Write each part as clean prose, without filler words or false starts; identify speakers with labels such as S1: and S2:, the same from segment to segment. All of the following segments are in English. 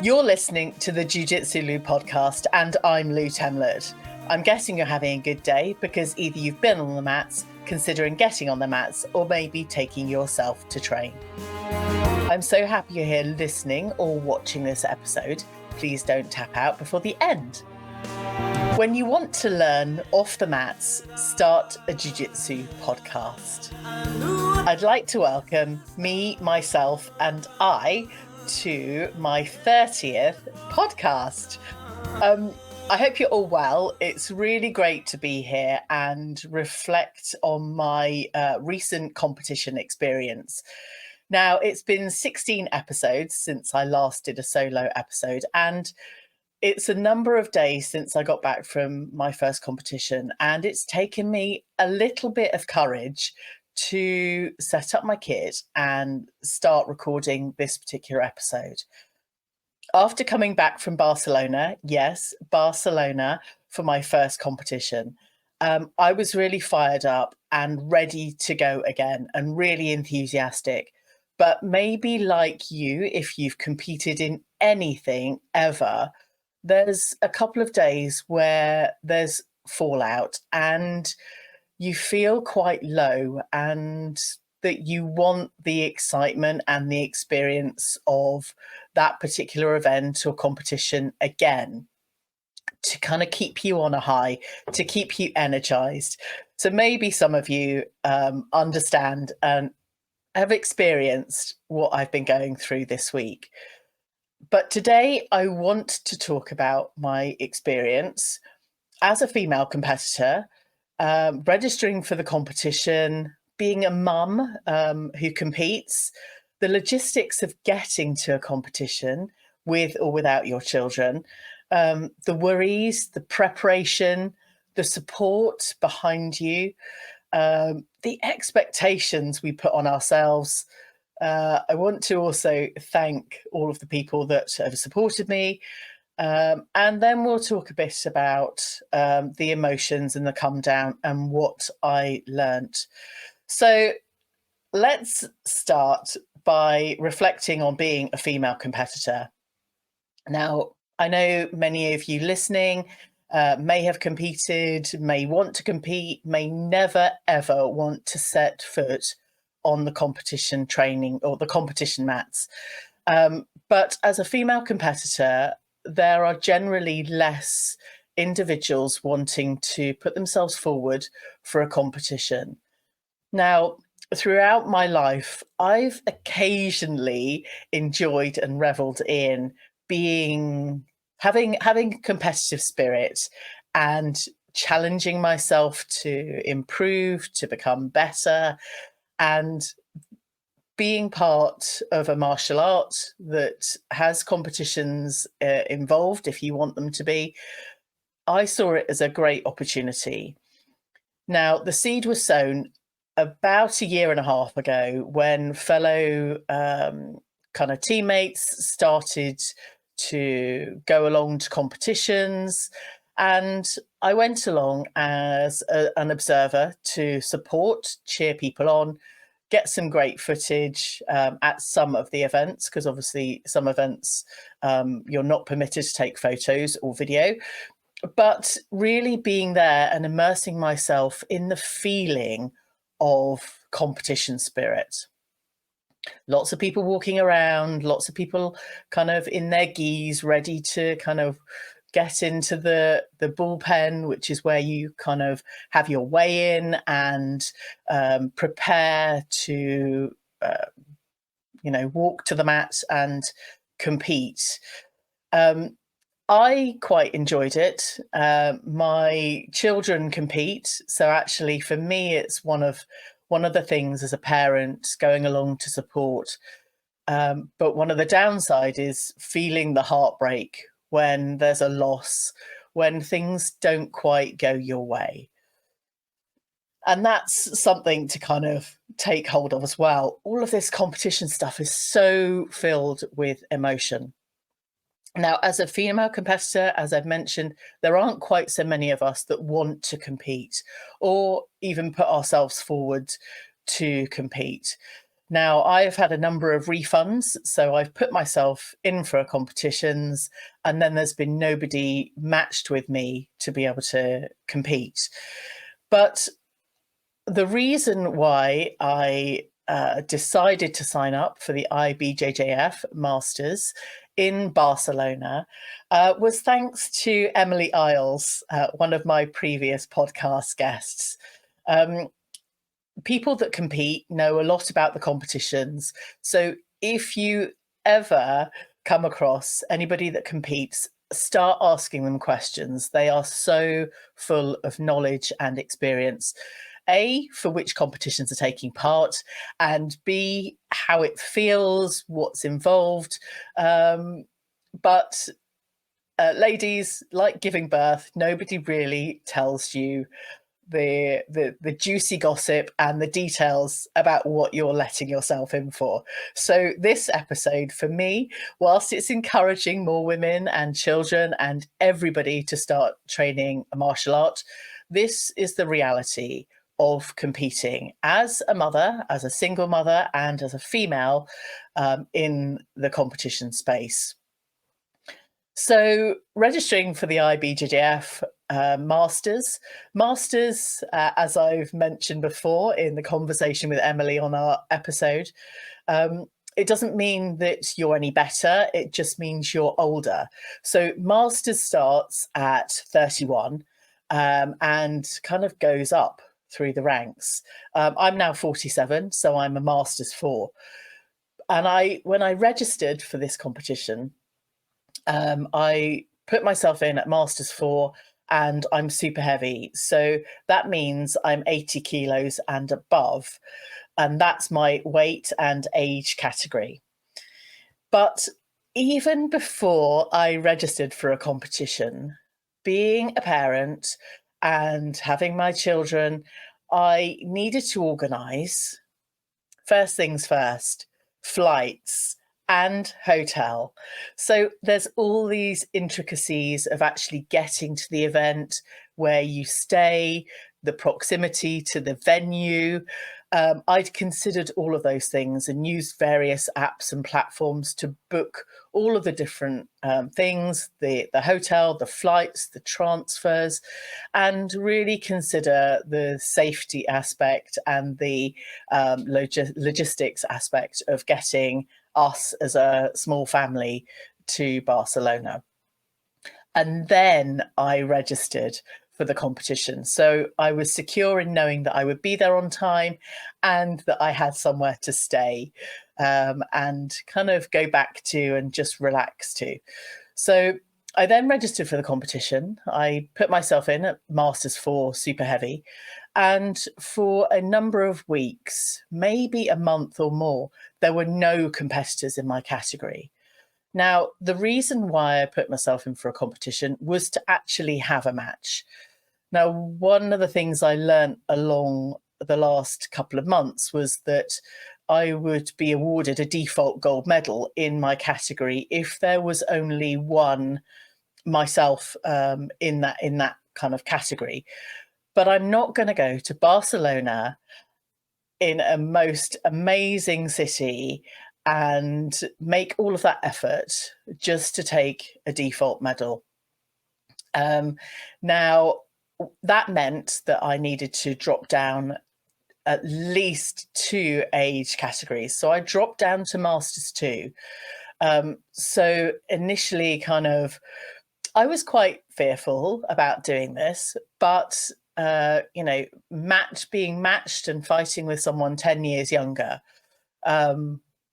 S1: You're listening to the Jiu Jitsu Lou Podcast, and I'm Lou Temlett. I'm guessing you're having a good day because either you've been on the mats, considering getting on the mats, or maybe taking yourself to train. I'm so happy you're here listening or watching this episode. Please don't tap out before the end. When you want to learn off the mats, start a Jiu Jitsu podcast. I'd like to welcome me, myself, and I to my 30th podcast. I hope you're all well. It's really great to be here and reflect on my recent competition experience. Now, it's been 16 episodes since I last did a solo episode, and it's a number of days since I got back from my first competition, and it's taken me a little bit of courage to set up my kit and start recording this particular episode. After coming back from Barcelona, yes, Barcelona, for my first competition, I was really fired up and ready to go again and really enthusiastic. But maybe like you, if you've competed in anything ever, there's a couple of days where there's fallout and you feel quite low, and that you want the excitement and the experience of that particular event or competition again to kind of keep you on a high, to keep you energized. So maybe some of you understand and have experienced what I've been going through this week. But today I want to talk about my experience as a female competitor, registering for the competition, being a mum who competes, the logistics of getting to a competition with or without your children, the worries, the preparation, the support behind you, the expectations we put on ourselves. I want to also thank all of the people that have supported me. And then we'll talk a bit about the emotions and the come down and what I learnt. So let's start by reflecting on being a female competitor. Now, I know many of you listening may have competed, may want to compete, may never, ever want to set foot on the competition training or the competition mats. But as a female competitor, there are generally less individuals wanting to put themselves forward for a competition. Now, throughout my life, I've occasionally enjoyed and reveled in having competitive spirit and challenging myself to improve, to become better, and being part of a martial art that has competitions involved, if you want them to be, I saw it as a great opportunity. Now, the seed was sown about a year and a half ago when fellow kind of teammates started to go along to competitions, and I went along as an observer to support, cheer people on, get some great footage at some of the events, because obviously some events you're not permitted to take photos or video, but really being there and immersing myself in the feeling of competition spirit. Lots of people walking around, lots of people kind of in their gis, ready to kind of get into the bullpen, which is where you kind of have your weigh in and prepare to, walk to the mat and compete. I quite enjoyed it. My children compete, so actually for me, it's one of the things as a parent going along to support. But one of the downside is feeling the heartbreak when there's a loss, when things don't quite go your way. And that's something to kind of take hold of as well. All of this competition stuff is so filled with emotion. Now, as a female competitor, as I've mentioned, there aren't quite so many of us that want to compete or even put ourselves forward to compete. Now, I've had a number of refunds, so I've put myself in for competitions, and then there's been nobody matched with me to be able to compete. But the reason why I decided to sign up for the IBJJF Masters in Barcelona was thanks to Emily Isles, one of my previous podcast guests. People that compete know a lot about the competitions. So if you ever come across anybody that competes, start asking them questions. They are so full of knowledge and experience. A, for which competitions are taking part, and B, how it feels, what's involved. But ladies, like giving birth, nobody really tells you the juicy gossip and the details about what you're letting yourself in for. So this episode for me, whilst it's encouraging more women and children and everybody to start training a martial art, this is the reality of competing as a mother, as a single mother, and as a female in the competition space. So registering for the IBJJF Masters, as I've mentioned before in the conversation with Emily on our episode, it doesn't mean that you're any better. It just means you're older. So Masters starts at 31 and kind of goes up through the ranks. I'm now 47, so I'm a Masters 4. And when I registered for this competition, I put myself in at Masters 4 and I'm super heavy. So that means I'm 80 kilos and above. And that's my weight and age category. But even before I registered for a competition, being a parent and having my children, I needed to organise, first things first, flights and hotel. So there's all these intricacies of actually getting to the event, where you stay, the proximity to the venue. I'd considered all of those things and used various apps and platforms to book all of the different things, the hotel, the flights, the transfers, and really consider the safety aspect and the logistics aspect of getting us as a small family to Barcelona. And then I registered for the competition. So I was secure in knowing that I would be there on time and that I had somewhere to stay and kind of go back to and just relax to. So I then registered for the competition. I put myself in at Masters 4 Super Heavy. And for a number of weeks, maybe a month or more, there were no competitors in my category. Now, the reason why I put myself in for a competition was to actually have a match. Now, one of the things I learned along the last couple of months was that I would be awarded a default gold medal in my category if there was only one myself in that kind of category. But I'm not going to go to Barcelona, in a most amazing city, and make all of that effort just to take a default medal. Now, that meant that I needed to drop down at least 2 age categories. So I dropped down to Masters 2. So initially I was quite fearful about doing this, but being matched and fighting with someone 10 years younger,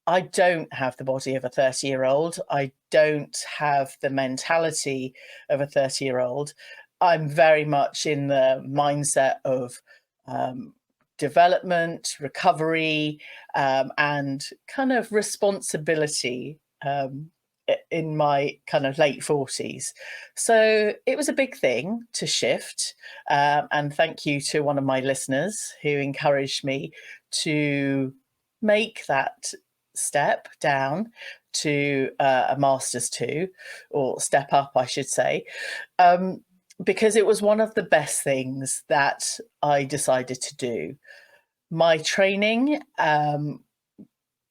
S1: I don't have the body of a 30-year-old. I don't have the mentality of a 30-year-old. I'm very much in the mindset of development, recovery, and kind of responsibility in my kind of late 40s. So it was a big thing to shift. And thank you to one of my listeners who encouraged me to make that step down to a Masters 2, or step up, I should say, because it was one of the best things that I decided to do. My training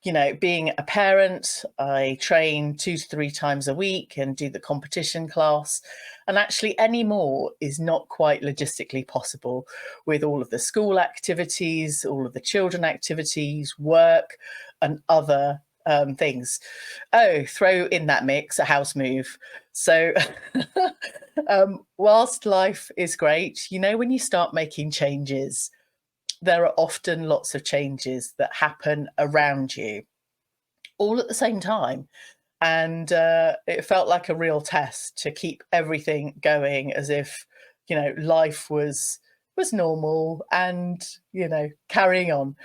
S1: being a parent, I train 2 to 3 times a week and do the competition class. And actually, any more is not quite logistically possible with all of the school activities, all of the children activities, work, and other things. Oh, throw in that mix a house move. So, whilst life is great, when you start making changes, there are often lots of changes that happen around you all at the same time. And it felt like a real test to keep everything going as if, life was normal and, carrying on.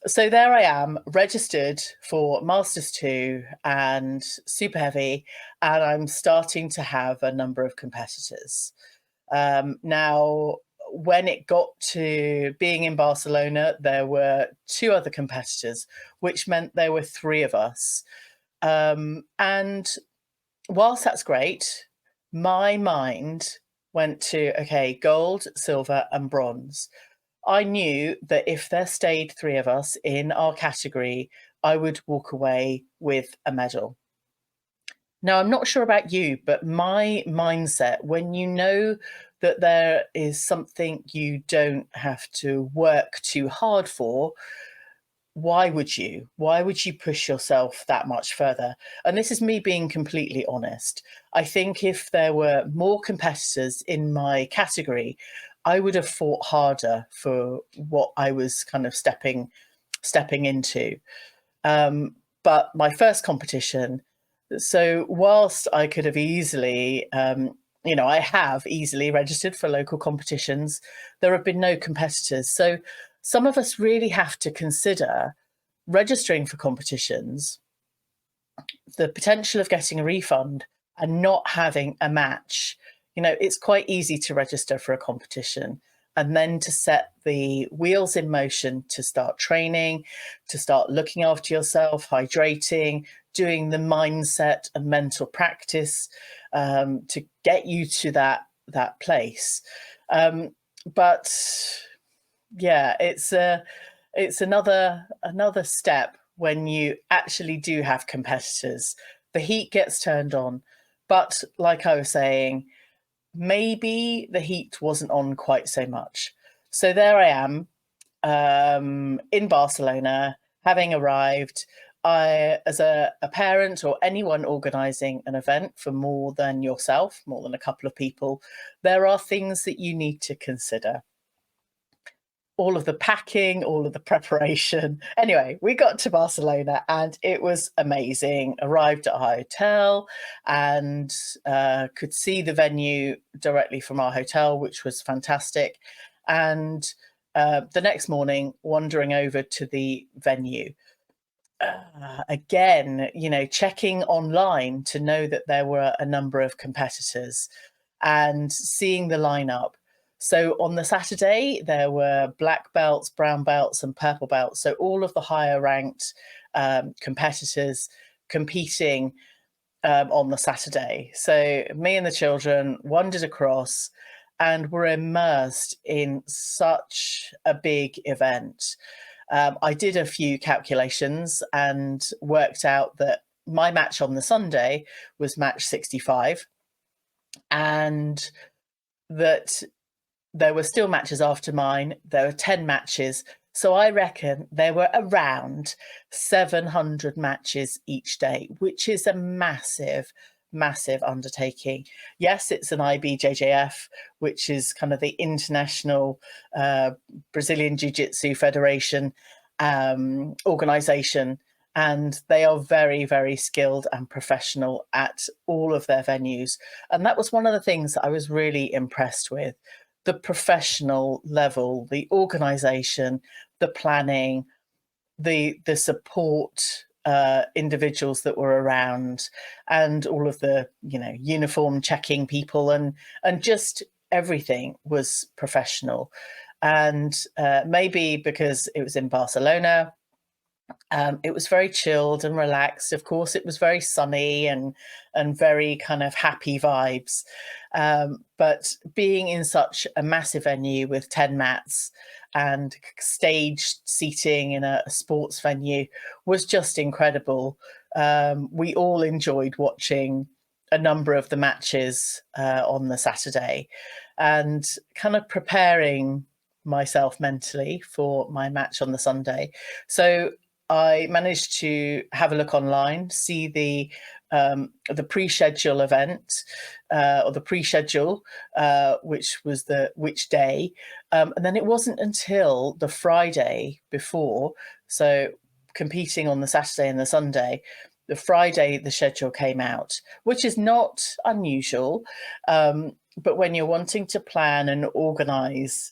S1: So there I am, registered for Masters 2 and super heavy, and I'm starting to have a number of competitors. Now, when it got to being in Barcelona, there were 2 other competitors, which meant there were 3 of us. And whilst that's great, my mind went to, okay, gold, silver, and bronze. I knew that if there stayed 3 of us in our category, I would walk away with a medal. Now, I'm not sure about you, but my mindset, when you know that there is something you don't have to work too hard for, why would you? Why would you push yourself that much further? And this is me being completely honest. I think if there were more competitors in my category, I would have fought harder for what I was kind of stepping into. But my first competition, so whilst I could have easily, I have easily registered for local competitions, there have been no competitors. So some of us really have to consider registering for competitions, the potential of getting a refund and not having a match. It's quite easy to register for a competition and then to set the wheels in motion to start training, to start looking after yourself, hydrating, doing the mindset and mental practice to get you to that place. But yeah, it's another step when you actually do have competitors. The heat gets turned on, but like I was saying, maybe the heat wasn't on quite so much. So there I am in Barcelona, having arrived. I, as a parent or anyone organising an event for more than yourself, more than a couple of people, there are things that you need to consider. All of the packing, all of the preparation. Anyway, we got to Barcelona and it was amazing. Arrived at our hotel and could see the venue directly from our hotel, which was fantastic. And the next morning, wandering over to the venue. Again, checking online to know that there were a number of competitors and seeing the lineup. So on the Saturday, there were black belts, brown belts, and purple belts. So all of the higher ranked competitors competing on the Saturday. So me and the children wandered across and were immersed in such a big event. I did a few calculations and worked out that my match on the Sunday was match 65, and that there were still matches after mine. There were 10 matches. So I reckon there were around 700 matches each day, which is a massive, massive undertaking. Yes, it's an IBJJF, which is kind of the international Brazilian Jiu Jitsu Federation organization. And they are very, very skilled and professional at all of their venues. And that was one of the things that I was really impressed with. The professional level, the organization, the planning, the support individuals that were around, and all of the uniform checking people, and just everything was professional. And maybe because it was in Barcelona, it was very chilled and relaxed. Of course, it was very sunny and very kind of happy vibes. But being in such a massive venue with 10 mats and staged seating in a sports venue was just incredible. We all enjoyed watching a number of the matches on the Saturday and kind of preparing myself mentally for my match on the Sunday. So I managed to have a look online, see the pre-schedule event or the pre-schedule, which day, and then it wasn't until the Friday before, so competing on the Saturday and the Sunday, the Friday the schedule came out, which is not unusual, but when you're wanting to plan and organise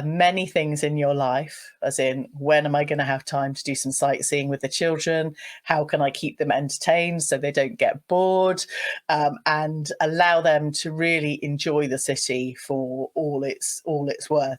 S1: many things in your life, as in, when am I going to have time to do some sightseeing with the children? How can I keep them entertained so they don't get bored, and allow them to really enjoy the city for all it's worth?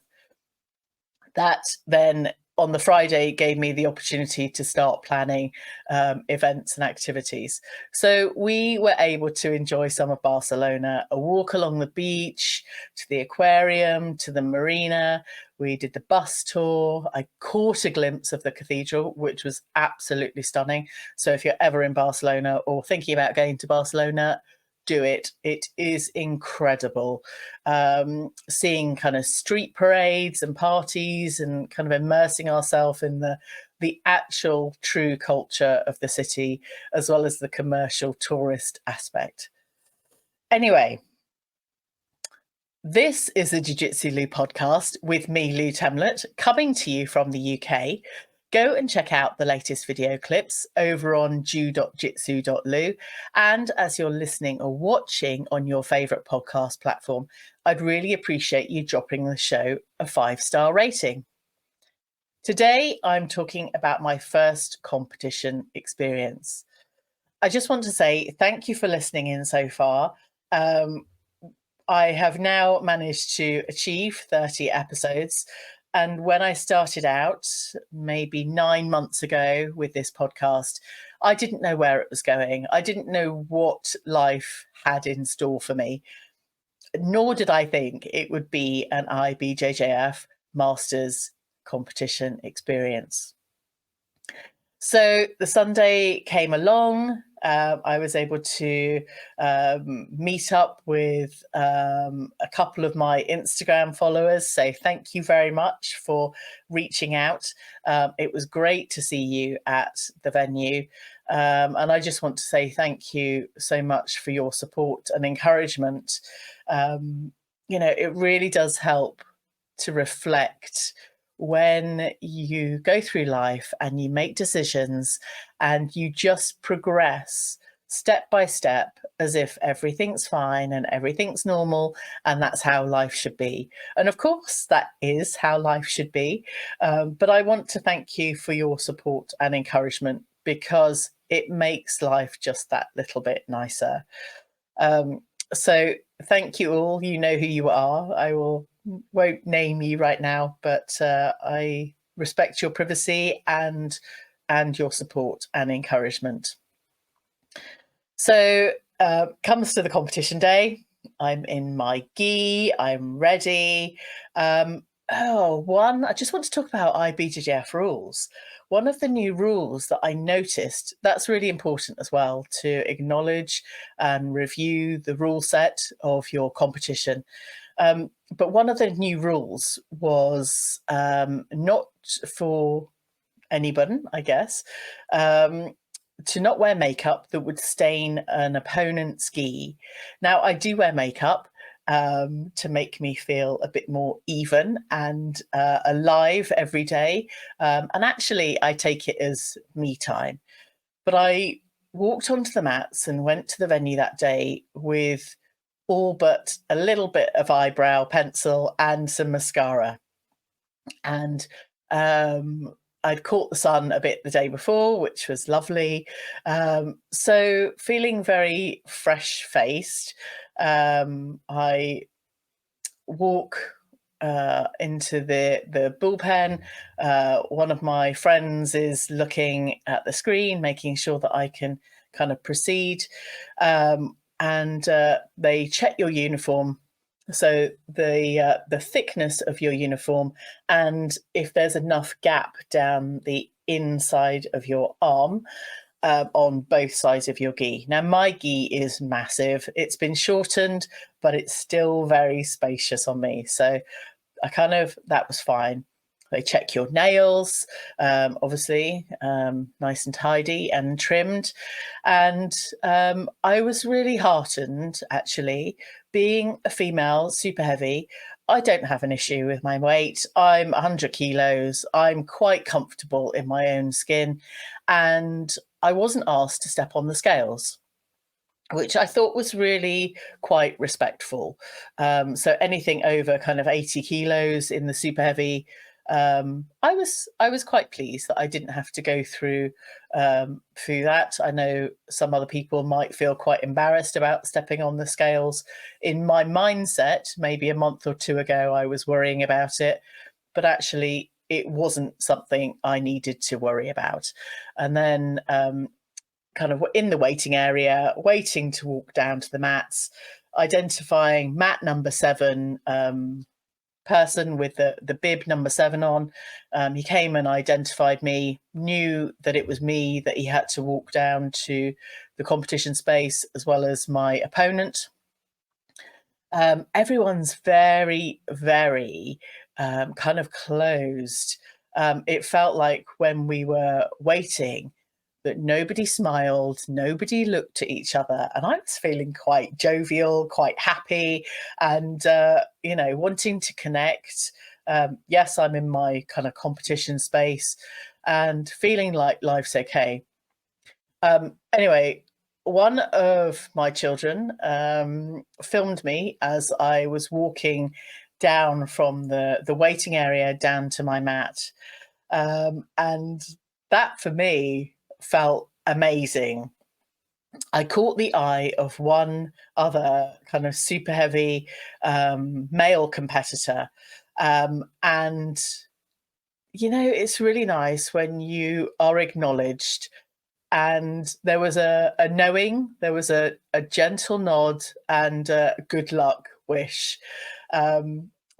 S1: That then on the Friday gave me the opportunity to start planning events and activities. So we were able to enjoy some of Barcelona, a walk along the beach, to the aquarium, to the marina. We did the bus tour. I caught a glimpse of the cathedral, which was absolutely stunning. So if you're ever in Barcelona or thinking about going to Barcelona, do it. It is incredible. Seeing kind of street parades and parties and kind of immersing ourselves in the actual true culture of the city, as well as the commercial tourist aspect. Anyway, this is the Jiu Jitsu Lou podcast with me, Lou Temlett, coming to you from the UK. Go and check out the latest video clips over on jiu.jitsu.lu. And as you're listening or watching on your favourite podcast platform, I'd really appreciate you dropping the show a 5-star rating. Today, I'm talking about my first competition experience. I just want to say thank you for listening in so far. I have now managed to achieve 30 episodes. And when I started out, maybe 9 months ago with this podcast, I didn't know where it was going. I didn't know what life had in store for me, nor did I think it would be an IBJJF Masters competition experience. So the Sunday came along. I was able to meet up with a couple of my Instagram followers. So thank you very much for reaching out. It was great to see you at the venue. And I just want to say thank you so much for your support and encouragement. It really does help to reflect when you go through life and you make decisions and you just progress step by step as if everything's fine and everything's normal and that's how life should be. And of course, that is how life should be. But I want to thank you for your support and encouragement because it makes life just that little bit nicer. So thank you all. You know who you are. I won't name you right now, but I respect your privacy and your support and encouragement. So comes to the competition day. I'm in my gi, I'm ready. I just want to talk about IBJJF rules. One of the new rules that I noticed, that's really important as well, to acknowledge and review the rule set of your competition. But one of the new rules was not for anyone, I guess, to not wear makeup that would stain an opponent's gi. Now, I do wear makeup to make me feel a bit more even and alive every day. And actually, I take it as me time. But I walked onto the mats and went to the venue that day with all but a little bit of eyebrow pencil and some mascara. And I'd caught the sun a bit the day before, which was lovely. So feeling very fresh-faced, I walk into the bullpen. One of my friends is looking at the screen, making sure that I can kind of proceed. And they check your uniform. So the thickness of your uniform, and if there's enough gap down the inside of your arm on both sides of your gi. Now, my gi is massive. It's been shortened, but it's still very spacious on me. So that was fine. They check your nails, obviously, nice and tidy and trimmed. And I was really heartened, actually, being a female, super heavy. I don't have an issue with my weight. I'm 100 kilos. I'm quite comfortable in my own skin. And I wasn't asked to step on the scales, which I thought was really quite respectful. So anything over kind of 80 kilos in the super heavy, I was quite pleased that I didn't have to go through that. I know some other people might feel quite embarrassed about stepping on the scales. In my mindset, maybe a month or two ago, I was worrying about it, but actually it wasn't something I needed to worry about. And then kind of in the waiting area, waiting to walk down to the mats, identifying mat number 7, person with the bib number 7 on. He came and identified me, knew that it was me, that he had to walk down to the competition space as well as my opponent. Everyone's very, very kind of closed. It felt like when we were waiting, that nobody smiled, nobody looked at each other. And I was feeling quite jovial, quite happy, and, wanting to connect. Yes, I'm in my kind of competition space and feeling like life's okay. Anyway, one of my children filmed me as I was walking down from the waiting area down to my mat. And that for me felt amazing. I caught the eye of one other kind of super heavy male competitor. And, it's really nice when you are acknowledged. And there was a knowing, there was a gentle nod and a good luck wish.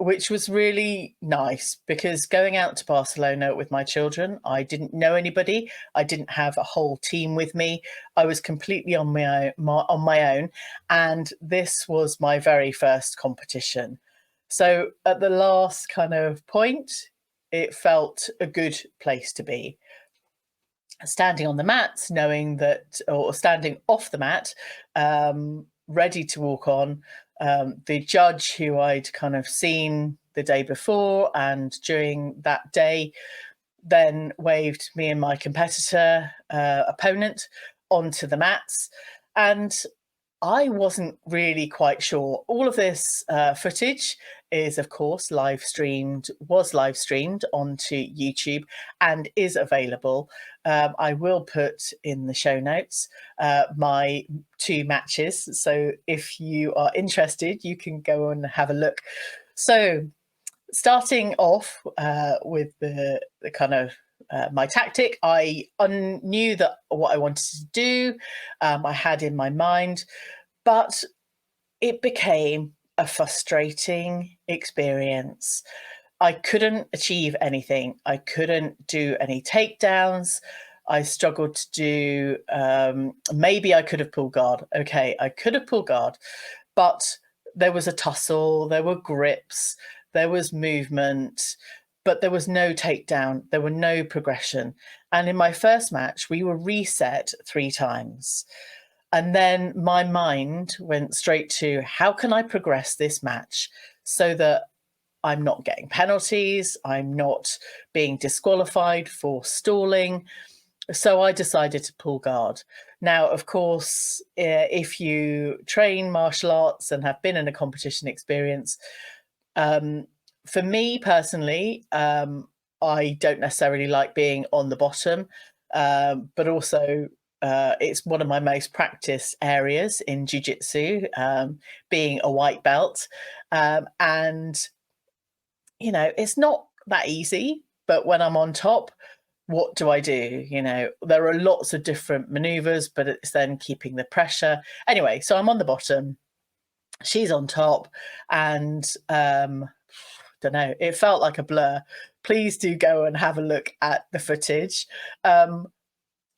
S1: Which was really nice, because going out to Barcelona with my children, I didn't know anybody. I didn't have a whole team with me. I was completely on my own, and this was my very first competition. So at the last kind of point, it felt a good place to be. Standing on the mats, knowing that, or standing off the mat, ready to walk on. The judge, who I'd kind of seen the day before and during that day, then waved me and my competitor opponent onto the mats. And I wasn't really quite sure. All of this footage is, of course, was live streamed onto YouTube and is available. I will put in the show notes my 2 matches. So if you are interested, you can go and have a look. So starting off with the kind of my tactic, I knew that what I wanted to do, I had in my mind, but it became a frustrating experience. I couldn't achieve anything. I couldn't do any takedowns. I struggled to do, maybe I could have pulled guard. Okay, I could have pulled guard, but there was a tussle, there were grips, there was movement, but there was no takedown, there were no progression. And in my first match, we were reset 3 times. And then my mind went straight to, how can I progress this match so that I'm not getting penalties, I'm not being disqualified for stalling. So I decided to pull guard. Now, of course, if you train martial arts and have been in a competition experience, for me personally, I don't necessarily like being on the bottom, but also it's one of my most practiced areas in Jiu Jitsu, being a white belt. And, it's not that easy, but when I'm on top, what do I do? There are lots of different maneuvers, but it's then keeping the pressure. Anyway, so I'm on the bottom. she's on top, and don't know, it felt like a blur. Please do go and have a look at the footage.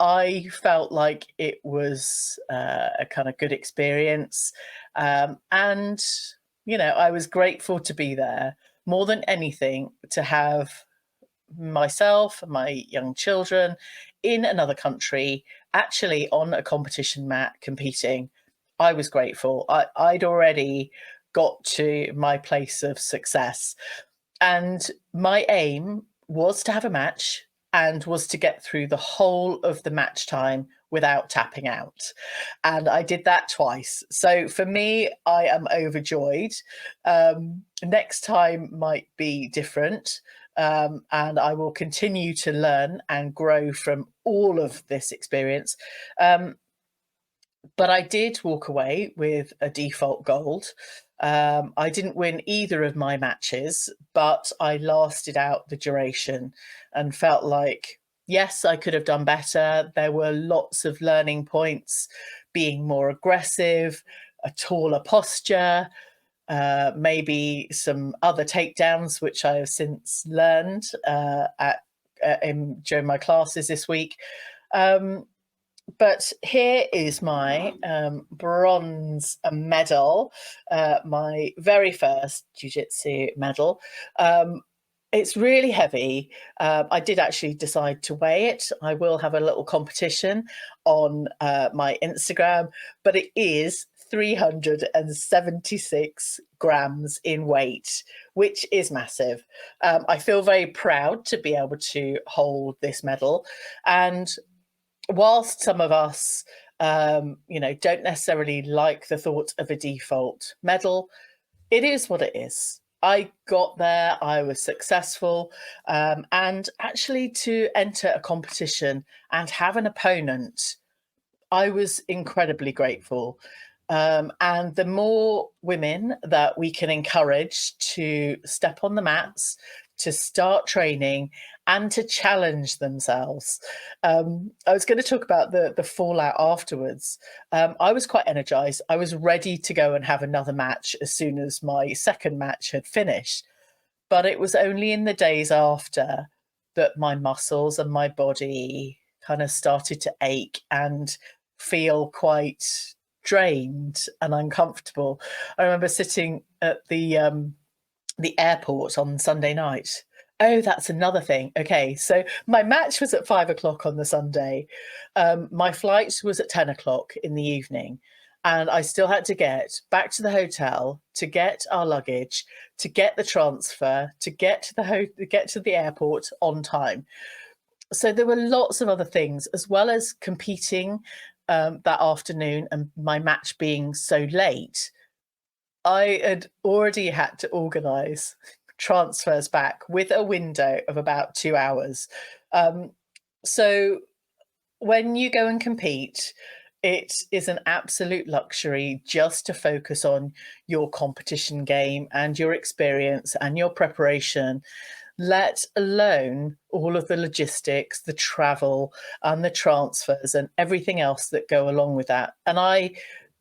S1: I felt like it was a kind of good experience. And, I was grateful to be there more than anything, to have myself, my young children in another country, actually on a competition mat competing. I was grateful. I'd already got to my place of success. And my aim was to have a match and was to get through the whole of the match time without tapping out. And I did that twice. So for me, I am overjoyed. Next time might be different. And I will continue to learn and grow from all of this experience. But I did walk away with a default gold. I didn't win either of my matches, but I lasted out the duration and felt like, yes, I could have done better. There were lots of learning points: being more aggressive, a taller posture, maybe some other takedowns, which I have since learned during my classes this week. But here is my bronze medal, my very first Jiu-Jitsu medal. It's really heavy. I did actually decide to weigh it. I will have a little competition on my Instagram, but it is 376 grams in weight, which is massive. I feel very proud to be able to hold this medal. And whilst some of us, don't necessarily like the thought of a default medal, it is what it is. I got there, I was successful, and actually to enter a competition and have an opponent, I was incredibly grateful. And the more women that we can encourage to step on the mats, to start training, and to challenge themselves. I was going to talk about the fallout afterwards. I was quite energized. I was ready to go and have another match as soon as my second match had finished. But it was only in the days after that my muscles and my body kind of started to ache and feel quite drained and uncomfortable. I remember sitting at the airport on Sunday night. Oh, that's another thing. Okay, so my match was at 5 o'clock on the Sunday. My flight was at 10 o'clock in the evening, and I still had to get back to the hotel, to get our luggage, to get the transfer, to get to the airport on time. So there were lots of other things, as well as competing that afternoon and my match being so late. I had already had to organise transfers back with a window of about 2 hours. So when you go and compete, it is an absolute luxury just to focus on your competition game and your experience and your preparation, let alone all of the logistics, the travel and the transfers and everything else that go along with that. And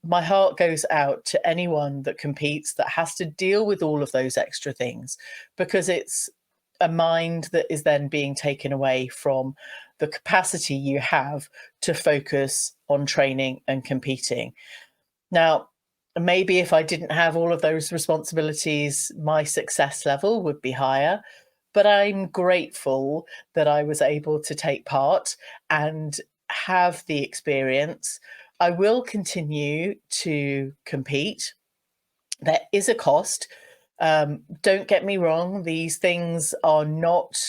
S1: my heart goes out to anyone that competes that has to deal with all of those extra things, because it's a mind that is then being taken away from the capacity you have to focus on training and competing. Now, maybe if I didn't have all of those responsibilities, my success level would be higher. But I'm grateful that I was able to take part and have the experience. I will continue to compete. There is a cost. Don't get me wrong, these things are not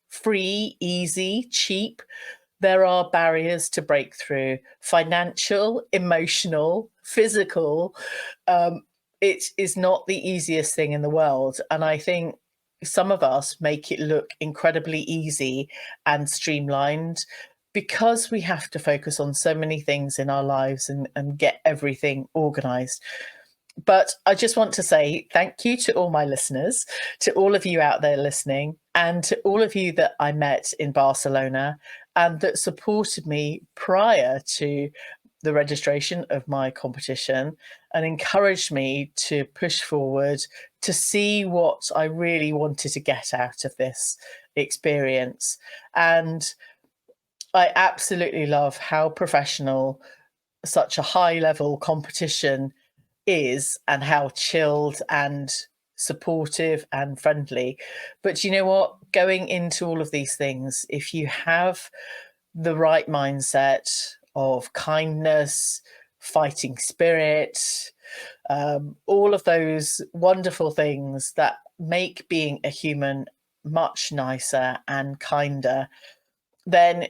S1: free, easy, cheap. There are barriers to break through: financial, emotional, physical. It is not the easiest thing in the world. And I think some of us make it look incredibly easy and streamlined, because we have to focus on so many things in our lives and get everything organized. But I just want to say thank you to all my listeners, to all of you out there listening, and to all of you that I met in Barcelona and that supported me prior to the registration of my competition and encouraged me to push forward to see what I really wanted to get out of this experience. And I absolutely love how professional such a high level competition is and how chilled and supportive and friendly. But you know what? Going into all of these things, if you have the right mindset of kindness, fighting spirit, all of those wonderful things that make being a human much nicer and kinder, then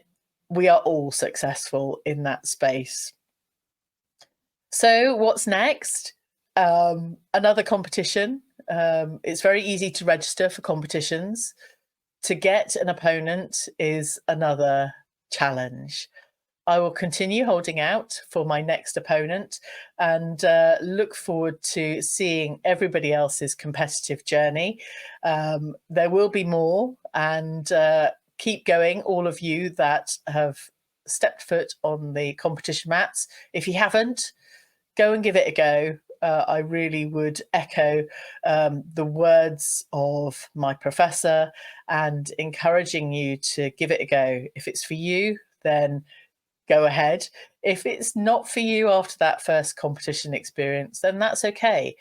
S1: we are all successful in that space. So what's next? Another competition. It's very easy to register for competitions. To get an opponent is another challenge. I will continue holding out for my next opponent and look forward to seeing everybody else's competitive journey. There will be more, and keep going, all of you that have stepped foot on the competition mats. If you haven't, go and give it a go. I really would echo the words of my professor and encouraging you to give it a go. If it's for you, then go ahead. If it's not for you after that first competition experience, then that's okay.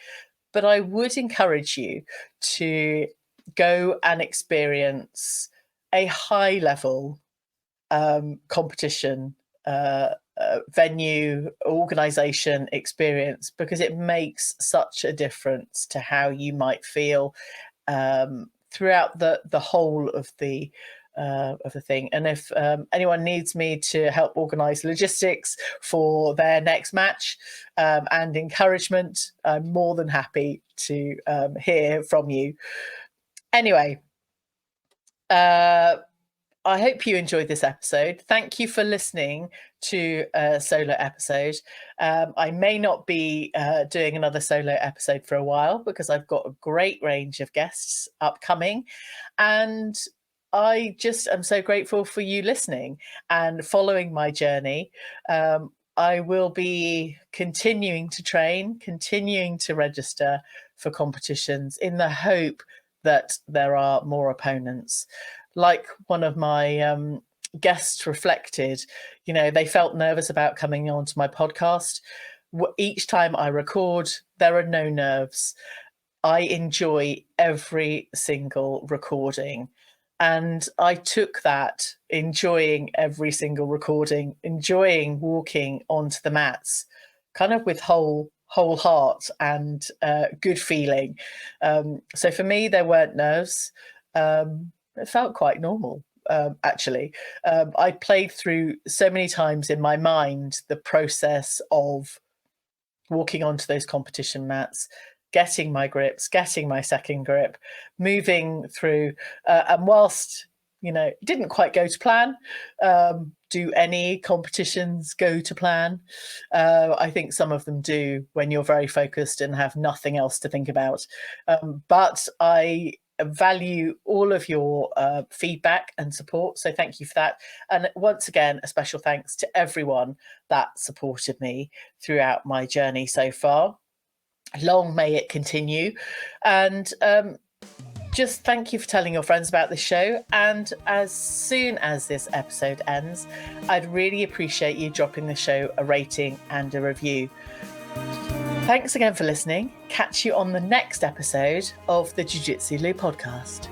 S1: But I would encourage you to go and experience a high level competition venue, organization experience, because it makes such a difference to how you might feel throughout the whole of the thing. And if anyone needs me to help organize logistics for their next match and encouragement, I'm more than happy to hear from you. Anyway, I hope you enjoyed this episode. Thank you for listening to a solo episode. I may not be doing another solo episode for a while because I've got a great range of guests upcoming. And I just am so grateful for you listening and following my journey. I will be continuing to train, continuing to register for competitions in the hope that there are more opponents. Like one of my guests reflected, you know, they felt nervous about coming onto my podcast. Each time I record, there are no nerves. I enjoy every single recording. And I took that, enjoying every single recording, enjoying walking onto the mats, kind of with whole heart and good feeling. So for me, there weren't nerves. It felt quite normal, actually. I played through so many times in my mind the process of walking onto those competition mats, getting my grips, getting my second grip, moving through. And whilst, you know, it didn't quite go to plan, do any competitions go to plan? I think some of them do when you're very focused and have nothing else to think about. But I value all of your feedback and support, so thank you for that. And once again, a special thanks to everyone that supported me throughout my journey so far. Long may it continue. And just thank you for telling your friends about this show. And as soon as this episode ends, I'd really appreciate you dropping the show a rating and a review. Thanks again for listening. Catch you on the next episode of the Jiu Jitsu Lou Podcast.